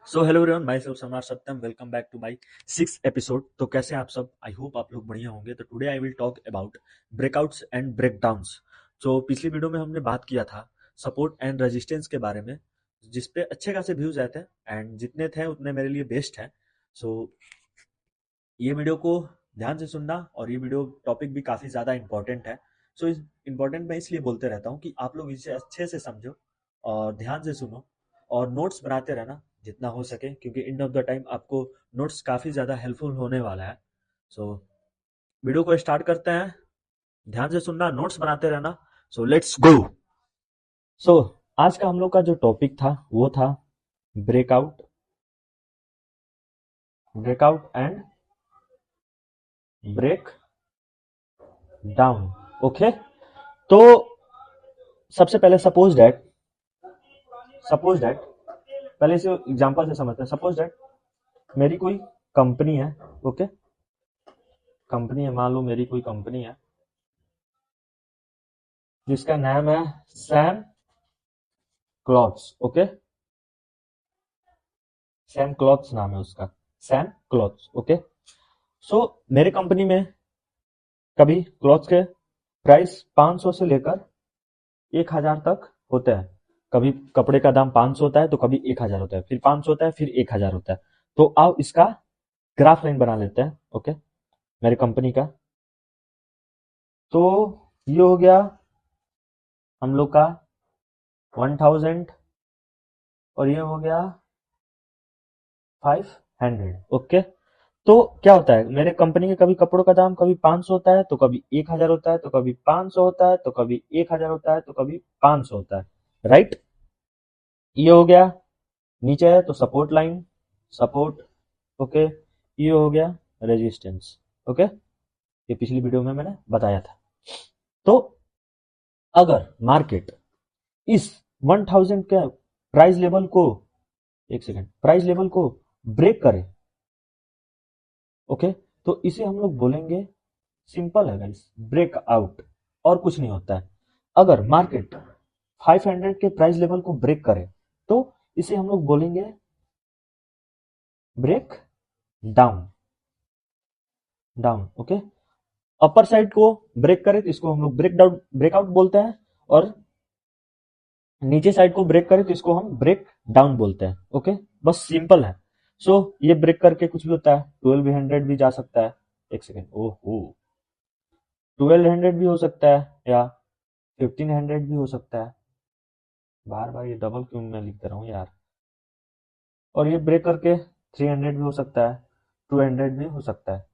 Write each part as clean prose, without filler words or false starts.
So hello everyone, myself Samar Satyam. Welcome back to my 6th episode. तो कैसे हैं आप सब? आई होप आप लोग बढ़िया होंगे। तो today I will talk about breakouts and breakdowns. तो पिछली वीडियो में हमने बात किया था सपोर्ट एंड रेजिस्टेंस के बारे में, जिसपे अच्छे खासे व्यूज आए थे एंड जितने थे उतने मेरे लिए बेस्ट है। सो ये वीडियो को ध्यान से सुनना, और ये वीडियो टॉपिक भी काफ़ी ज़्यादा इंपॉर्टेंट है। सो इस इम्पॉर्टेंट मैं इसलिए बोलते रहता हूँ कि आप लोग इसे अच्छे से समझो और ध्यान से सुनो और नोट्स बनाते रहना जितना हो सके, क्योंकि एंड ऑफ द टाइम आपको नोट्स काफ़ी ज़्यादा हेल्पफुल होने वाला है। सो वीडियो को स्टार्ट करते हैं। ध्यान से सुनना, नोट्स बनाते रहना। So let's go. सो आज का हम लोग का जो टॉपिक था वो था breakout breakout and break down. Okay, तो सबसे पहले सपोज दैट पहले इसे एग्जांपल से समझते हैं। सपोज दैट मेरी कोई कंपनी है। ओके, कंपनी है, मान लो मेरी कोई कंपनी है जिसका नाम है Sam clothes. Okay, Sam clothes नाम है उसका, सैम क्लॉथ्स। ओके, सो मेरे कंपनी में कभी क्लॉथ्स के प्राइस 500 से लेकर 1000 तक होते हैं। कभी कपड़े का दाम 500 होता है तो कभी 1000 होता है, फिर 500 होता है, फिर 1000 होता है। तो आओ इसका ग्राफ लाइन बना लेते हैं। ओके, मेरी कंपनी का। तो ये हो गया हम लोग का 1000, और ये हो गया 500। ओके, तो क्या होता है, मेरे कंपनी के कभी कपड़ों का दाम कभी 500 होता है तो कभी 1000 होता है, तो कभी 500 होता है, तो कभी 1000 होता है, तो कभी 500 होता है। राइट, ये हो गया। नीचे है तो सपोर्ट लाइन, सपोर्ट। ओके, ये हो गया रेजिस्टेंस। ओके, ये पिछली वीडियो में मैंने बताया था। तो अगर मार्केट इस 1000 के प्राइस लेवल को, एक सेकेंड, प्राइस लेवल को ब्रेक करे, ओके, तो इसे हम लोग बोलेंगे, सिंपल है गाइस, ब्रेकआउट, और कुछ नहीं होता है। अगर मार्केट 500 के प्राइस लेवल को ब्रेक करे तो इसे हम लोग बोलेंगे break down. Okay, upper side को ब्रेक करे तो इसको हम लोग ब्रेकआउट बोलते हैं, और नीचे साइड को ब्रेक करे तो इसको हम ब्रेक डाउन बोलते हैं। ओके, बस सिंपल है। सो ये ब्रेक करके कुछ भी होता है, 1200 भी जा सकता है। एक सेकेंड, ओहो, 1200 भी हो सकता है या 1500 भी हो सकता है। बार बार ये डबल क्यों मैं लिख रहा हूँ यार। और ये ब्रेक करके 300 भी हो सकता है, 200 भी हो सकता है।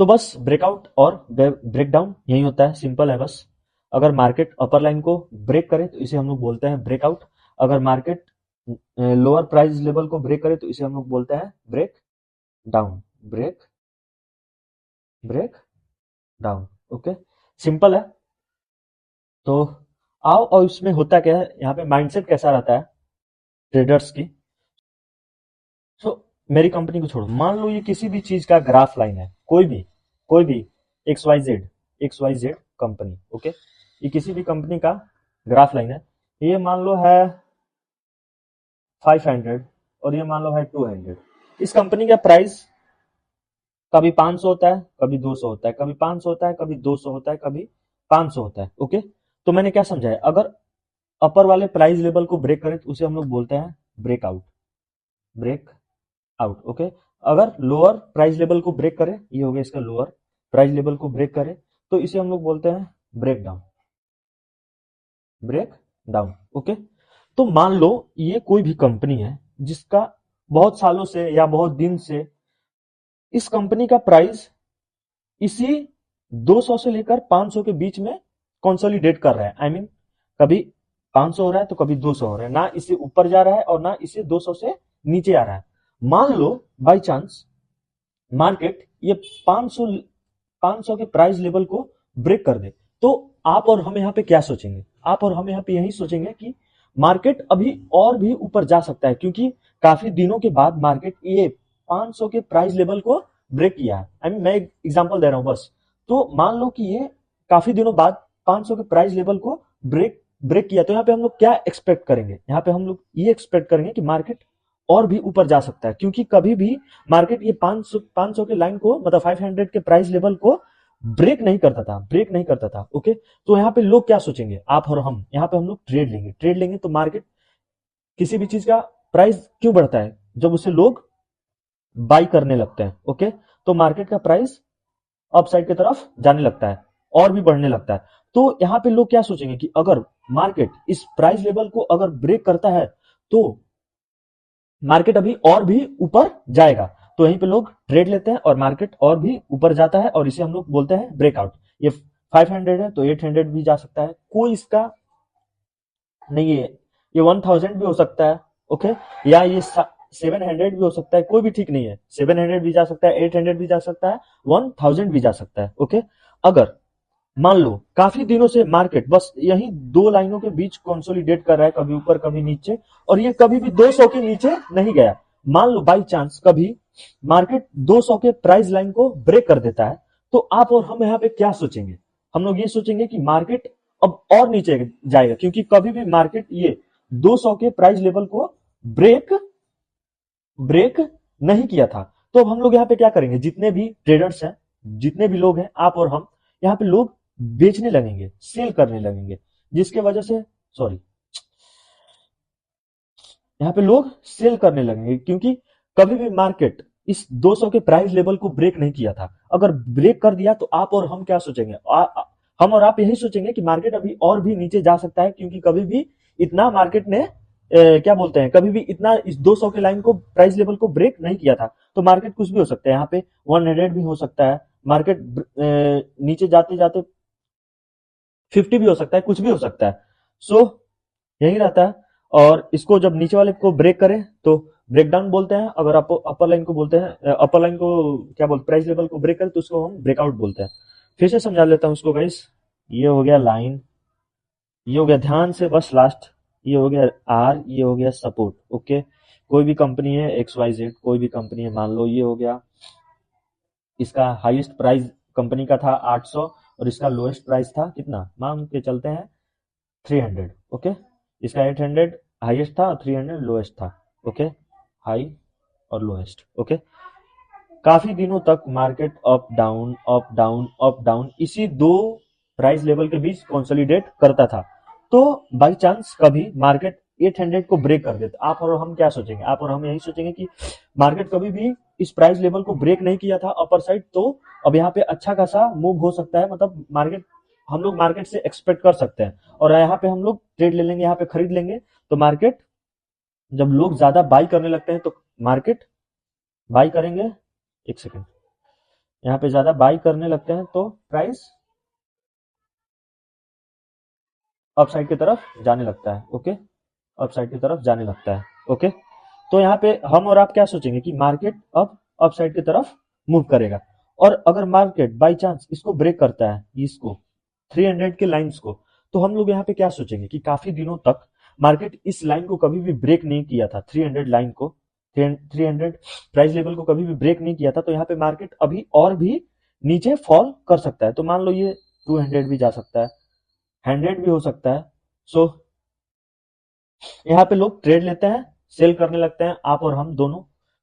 तो बस ब्रेकआउट और ब्रेक डाउन यही होता है, सिंपल है बस। अगर मार्केट अपर लाइन को ब्रेक करे तो इसे हम लोग बोलते हैं ब्रेकआउट। अगर मार्केट लोअर प्राइस लेवल को ब्रेक करे तो इसे हम लोग बोलते हैं break down. Break break down. Okay, simple है। तो आओ, और इसमें होता क्या है, यहाँ पे माइंडसेट कैसा रहता है ट्रेडर्स की। सो मेरी कंपनी को छोड़ो, मान लो ये किसी भी चीज का ग्राफ लाइन है, कोई भी X Y Z company. Okay, ये किसी भी कंपनी का ग्राफ लाइन है। ये मान लो है 500 और ये मान लो है 200। इस कंपनी का प्राइस कभी 500 होता है, कभी 200 होता है, कभी 500 होता है, कभी 200 होता है, कभी 500 होता है। ओके, तो मैंने क्या समझाया, अगर अपर वाले प्राइस लेवल को ब्रेक करें तो उसे हम लोग बोलते हैं ब्रेकआउट। Break out. ओके, अगर लोअर प्राइस लेवल को ब्रेक करे, ये हो गया इसका लोअर प्राइस लेवल को ब्रेक करे, तो इसे हम लोग बोलते हैं break down. Break down. Okay, तो मान लो ये कोई भी कंपनी है जिसका बहुत सालों से या बहुत दिन से इस कंपनी का प्राइस इसी 200 से लेकर 500 के बीच में कंसोलिडेट कर रहा है। आई मीन कभी 500 हो रहा है तो कभी 200 हो रहा है, ना इससे ऊपर जा रहा है और ना इससे 200 से नीचे आ रहा है। मान लो बाई चांस मार्केट ये 500 500 के प्राइस लेवल को ब्रेक कर दे, तो आप और हम यहाँ पे क्या सोचेंगे? आप और हम यहाँ पे यही सोचेंगे कि मार्केट अभी और भी ऊपर जा सकता है, क्योंकि काफी दिनों के बाद मार्केट ये 500 के प्राइस लेवल को ब्रेक किया है। आई मीन मैं एक एग्जांपल दे रहा हूं बस। तो मान लो कि ये काफी दिनों बाद 500 के प्राइस लेवल को ब्रेक ब्रेक किया तो यहाँ पे हम लोग क्या एक्सपेक्ट करेंगे, यहाँ पे हम लोग ये एक्सपेक्ट करेंगे कि मार्केट और भी ऊपर जा सकता है, क्योंकि कभी भी मार्केट ये 500 के लाइन को, मतलब 500 के प्राइस लेवल को ब्रेक नहीं करता था। ओके, तो यहाँ पे लोग क्या सोचेंगे, आप और हम, यहाँ पे हम लोग ट्रेड लेंगे तो मार्केट, किसी भी चीज का प्राइस क्यों बढ़ता है, जब उसे लोग बाई करने लगते हैं। ओके, तो मार्केट का प्राइस अपसाइड की तरफ जाने लगता है और भी बढ़ने लगता है। तो यहाँ पे लोग क्या सोचेंगे कि अगर मार्केट इस प्राइस लेवल को अगर ब्रेक करता है तो मार्केट अभी और भी ऊपर जाएगा। तो यहीं पे लोग ट्रेड लेते हैं और मार्केट और भी ऊपर जाता है, और इसे हम लोग बोलते हैं ब्रेकआउट। ये 500 है तो 800 भी जा सकता है, कोई इसका नहीं है, ये 1000 भी हो सकता है। ओके, या ये 700 भी हो सकता है, कोई भी ठीक नहीं है। 700 भी जा सकता है, 800 भी जा सकता है, 1000 भी जा सकता है। ओके, अगर मान लो काफी दिनों से मार्केट बस यही दो लाइनों के बीच कंसोलिडेट कर रहा है, कभी ऊपर कभी नीचे, और ये कभी भी 200 के नीचे नहीं गया, मान लो बाई चांस कभी मार्केट 200 के प्राइस लाइन को ब्रेक कर देता है, तो आप और हम यहाँ पे क्या सोचेंगे, हम लोग ये सोचेंगे कि मार्केट अब और नीचे जाएगा, क्योंकि कभी भी मार्केट ये 200 के प्राइस लेवल को ब्रेक ब्रेक नहीं किया था। तो अब हम लोग यहाँ पे क्या करेंगे, जितने भी ट्रेडर्स हैं, जितने भी लोग हैं, आप और हम, यहाँ पे लोग बेचने लगेंगे, सेल करने लगेंगे, जिसके वजह से, सॉरी, यहाँ पे लोग सेल करने लगेंगे, क्योंकि कभी भी मार्केट इस 200 के प्राइस लेवल को ब्रेक नहीं किया था। अगर ब्रेक कर दिया तो आप और हम क्या सोचेंगे, हम और आप यही सोचेंगे कि मार्केट अभी और भी नीचे जा सकता है, क्योंकि कभी भी इतना मार्केट ने क्या बोलते हैं, कभी भी इतना इस 200 के लाइन को, प्राइस लेवल को ब्रेक नहीं किया था। तो मार्केट कुछ भी हो सकता है, यहाँ पे 100 भी हो सकता है, मार्केट नीचे जाते जाते 50 भी हो सकता है, कुछ भी हो सकता है। सो यही रहता है। और इसको जब नीचे वाले को ब्रेक करें तो ब्रेक डाउन बोलते हैं, अगर आप अपर लाइन को बोलते हैं, अपर लाइन को क्या बोलते, प्राइस लेवल को ब्रेक करें तो उसको हम ब्रेकआउट बोलते हैं। फिर से समझा लेता हूँ उसको गाइस। ये हो गया लाइन, ये हो गया ध्यान से बस लास्ट, ये हो गया आर, ये हो गया सपोर्ट। ओके, कोई भी कंपनी है XYZ, कोई भी कंपनी है, मान लो ये हो गया, इसका हाईएस्ट प्राइस कंपनी का था 800, और इसका लोएस्ट प्राइस था कितना, मान के चलते हैं 300। ओके, इसका 800 हाईएस्ट था और 300 लोएस्ट था। ओके, हाई और लोएस्ट। ओके, काफी दिनों तक market up down up down up down इसी दो प्राइस लेवल के बीच कंसोलिडेट करता था। तो बाई चांस कभी मार्केट 800 को ब्रेक कर देता, आप और हम क्या सोचेंगे, आप और हम यही सोचेंगे कि मार्केट कभी भी इस प्राइस लेवल को ब्रेक नहीं किया था अपर साइड, तो अब यहाँ पे अच्छा खासा मूव हो सकता है, मतलब मार्केट, हम लोग मार्केट से एक्सपेक्ट कर सकते हैं, और यहाँ पे हम लोग ट्रेड ले लेंगे, यहाँ पे खरीद लेंगे। तो मार्केट, जब लोग ज्यादा बाई करने लगते हैं तो मार्केट बाई करेंगे, एक सेकेंड, यहाँ पे ज्यादा बाई करने लगते हैं तो प्राइस अपसाइड की तरफ जाने लगता है। ओके, अपसाइड की तरफ जाने लगता है। ओके, तो यहाँ पे हम और आप क्या सोचेंगे कि मार्केट अब अपसाइड की तरफ मूव करेगा, और अगर मार्केट बाई चांस इसको ब्रेक करता है, इसको 300 के लाइंस को, तो हम लोग यहाँ पे क्या सोचेंगे कि काफी दिनों तक मार्केट इस लाइन को कभी भी ब्रेक नहीं किया था, 300 लाइन को, 300 प्राइस लेवल को कभी भी ब्रेक नहीं किया था। तो यहाँ पे मार्केट अभी और भी नीचे फॉल कर सकता है। तो मान लो ये 200 भी जा सकता है, 100 भी हो सकता है। सो यहाँ पे लोग ट्रेड लेते हैं, सेल करने लगते हैं, आप और हम दोनों,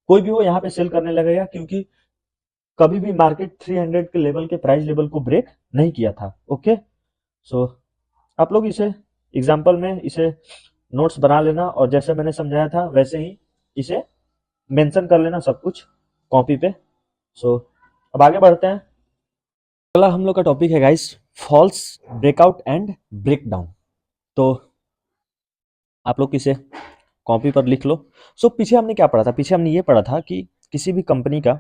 कोई भी हो यहाँ पे सेल करने लगेगा, क्योंकि कभी भी मार्केट 300 के लेवल के प्राइस लेवल को ब्रेक नहीं किया था। ओके, सो आप लोग इसे एग्जाम्पल में इसे नोट्स बना लेना, और जैसे मैंने समझाया था वैसे ही इसे मेंशन कर लेना सब कुछ कॉपी पे। सो अब आगे बढ़ते हैं। अगला हम लोग का टॉपिक है guys, false breakout and breakdown. तो आप लोग इसे कॉपी पर लिख लो। सो पीछे हमने क्या पढ़ा था, पीछे हमने ये पढ़ा था कि किसी भी कंपनी का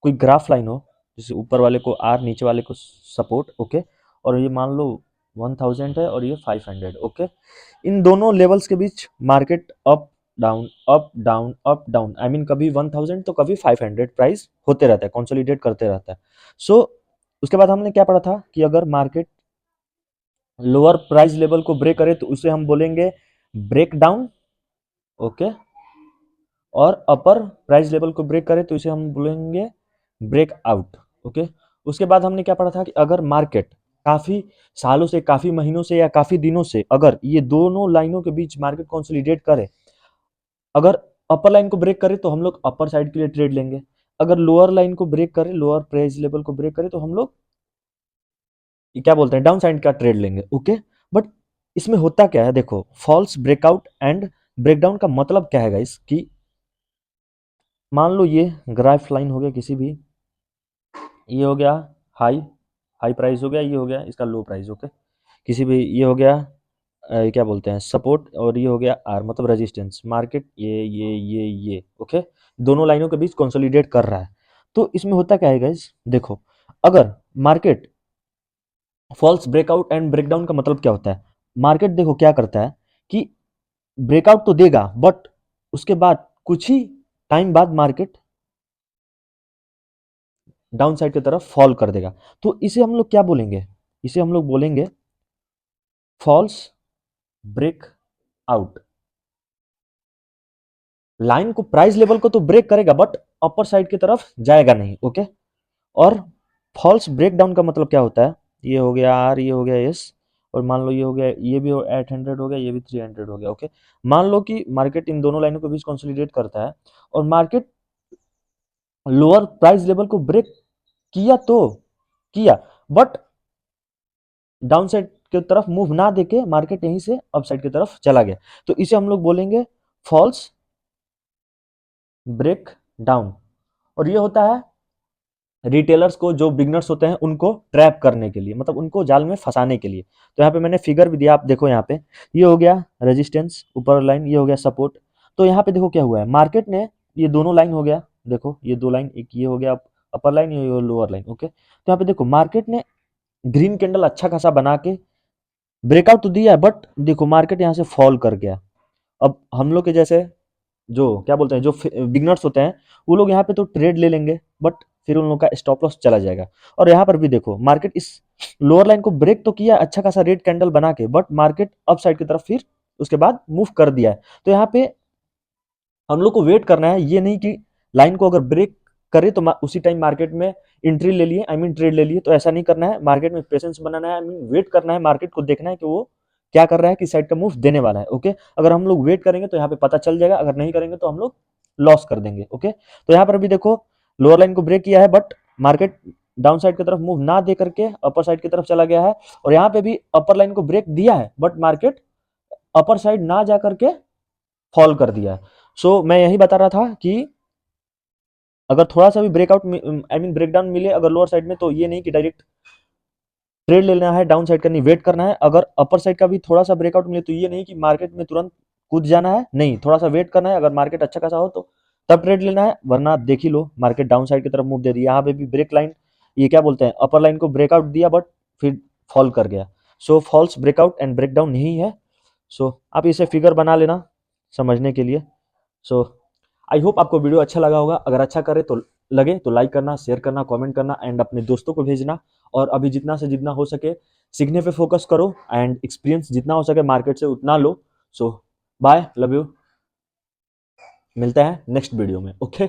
कोई ग्राफ लाइन हो, जैसे ऊपर वाले को आर, नीचे वाले को सपोर्ट। ओके, और ये मान लो 1000 है और ये 500। ओके, इन दोनों लेवल्स के बीच market up down up down up down, I mean कभी 1000 तो कभी 500 प्राइस होते रहता है, कंसोलिडेट करते रहता है। सो उसके बाद हमने क्या पढ़ा था कि अगर मार्केट लोअर प्राइस लेवल को ब्रेक करे तो उसे हम बोलेंगे ब्रेक डाउन। ओके, और अपर प्राइस लेवल को ब्रेक करे तो इसे हम बोलेंगे ब्रेक आउट। ओके, उसके बाद हमने क्या पढ़ा था कि अगर मार्केट काफी सालों से, काफी महीनों से या काफी दिनों से अगर ये दोनों लाइनों के बीच मार्केट कंसोलिडेट करे, अगर अपर लाइन को ब्रेक करे तो हम लोग अपर साइड के लिए ट्रेड लेंगे, अगर लोअर लाइन को ब्रेक करे, लोअर प्राइस लेवल को ब्रेक करे तो हम लोग क्या बोलते हैं डाउन साइड का ट्रेड लेंगे। ओके, बट इसमें होता क्या है, देखो फॉल्स ब्रेकआउट एंड ब्रेकडाउन का मतलब क्या है गाइस कि मान लो ये ग्राफ लाइन हो गया किसी भी, ये हो गया हाई, हाई प्राइस हो गया, ये हो गया इसका लो प्राइस। ओके, किसी भी ये हो गया क्या बोलते हैं सपोर्ट, और ये हो गया आर मतलब रेजिस्टेंस। मार्केट ये ओके, दोनों लाइनों के बीच कंसोलिडेट कर रहा है। तो इसमें होता क्या है गाइस, देखो अगर market false breakout and breakdown का मतलब क्या होता है, मार्केट देखो क्या करता है कि ब्रेकआउट तो देगा बट उसके बाद कुछ ही टाइम बाद मार्केट डाउन साइड की तरफ फॉल कर देगा। तो इसे हम लोग क्या बोलेंगे, इसे हम लोग बोलेंगे फॉल्स ब्रेक आउट। लाइन को प्राइस लेवल को तो ब्रेक करेगा बट अपर साइड की तरफ जाएगा नहीं। ओके, और फॉल्स ब्रेक डाउन का मतलब क्या होता है, ये हो गया आर, ये हो गया एस, और मान लो ये हो गया, ये भी 800 हो गया, ये भी 300 हो गया। ओके, मान लो कि मार्केट इन दोनों लाइनों के बीच कंसोलिडेट करता है और मार्केट लोअर प्राइस लेवल को ब्रेक किया तो किया, बट डाउन साइड की तरफ मूव ना देके मार्केट यहीं से अप साइड की तरफ चला गया, तो इसे हम लोग बोलेंगे फॉल्स ब्रेक डाउन। और ये होता है रिटेलर्स को, जो बिगनर्स होते हैं उनको ट्रैप करने के लिए, मतलब उनको जाल में फंसाने के लिए। तो यहाँ पे मैंने फिगर भी दिया, आप देखो यहाँ पे ये हो गया रेजिस्टेंस ऊपर लाइन, ये हो गया सपोर्ट। तो यहाँ पे देखो क्या हुआ है, मार्केट ने ये दोनों लाइन हो गया, देखो ये दो लाइन, एक ये हो गया अपर लाइन, ये लोअर लाइन। ओके, तो यहाँ पे देखो मार्केट ने ग्रीन कैंडल अच्छा खासा बना के ब्रेकआउट तो दिया है, बट देखो मार्केट यहाँ से फॉल कर गया। अब हम लोग के जैसे जो क्या बोलते हैं जो बिगनर्स होते हैं वो लोग यहाँ पे तो ट्रेड ले लेंगे, बट फिर उन लोगों का स्टॉप लॉस चला जाएगा। और यहाँ पर भी देखो मार्केट इस लोअर लाइन को ब्रेक तो किया अच्छा खासा रेड कैंडल बना के, बट मार्केट अप साइड की तरफ फिर उसके बाद मूव कर दिया है। तो यहाँ पे हम लोग को वेट करना है, ये नहीं कि लाइन को अगर ब्रेक करे तो उसी टाइम मार्केट में एंट्री ले लिए, आई मीन ट्रेड ले लिए, तो ऐसा नहीं करना है। मार्केट में पेशेंस बनाना है, आई मीन वेट करना है, मार्केट को देखना है कि वो क्या कर रहा है, किस साइड का मूव देने वाला है। ओके, अगर हम लोग वेट करेंगे तो यहाँ पे पता चल जाएगा, अगर नहीं करेंगे तो हम लोग लॉस कर देंगे। ओके, तो यहाँ पर भी देखो लोअर लाइन को ब्रेक किया है बट मार्केट डाउन साइड की तरफ मूव ना दे करके अपर साइड की तरफ चला गया है, और यहाँ पे भी अपर लाइन को ब्रेक दिया है बट मार्केट अपर साइड ना जा करके फॉल कर दिया है। सो मैं यही बता रहा था कि अगर थोड़ा सा भी ब्रेकआउट आई मीन ब्रेकडाउन मिले अगर लोअर साइड में, तो ये नहीं कि डायरेक्ट ट्रेड लेना है, डाउन साइड का नहीं, वेट करना है। अगर अपर साइड का भी थोड़ा सा ब्रेकआउट मिले तो ये नहीं कि मार्केट में तुरंत कूद जाना है, नहीं, थोड़ा सा वेट करना है। अगर मार्केट अच्छा खासा हो तो तब ट्रेड लेना है, वरना देख ही लो मार्केट डाउन साइड की तरफ मूव दे दी। यहाँ पे भी ब्रेक लाइन, ये क्या बोलते हैं अपर लाइन को ब्रेकआउट दिया बट फिर फॉल कर गया। सो फॉल्स ब्रेकआउट एंड ब्रेकडाउन यही है। सो आप इसे फिगर बना लेना समझने के लिए। सो आई होप आपको वीडियो अच्छा लगा होगा, अगर अच्छा करे तो लगे तो लाइक करना, शेयर करना, कमेंट करना एंड अपने दोस्तों को भेजना। और अभी जितना से जितना हो सके सीखने पे फोकस करो एंड एक्सपीरियंस जितना हो सके मार्केट से उतना लो। सो बाय, लव यू, मिलते हैं नेक्स्ट वीडियो में। ओके।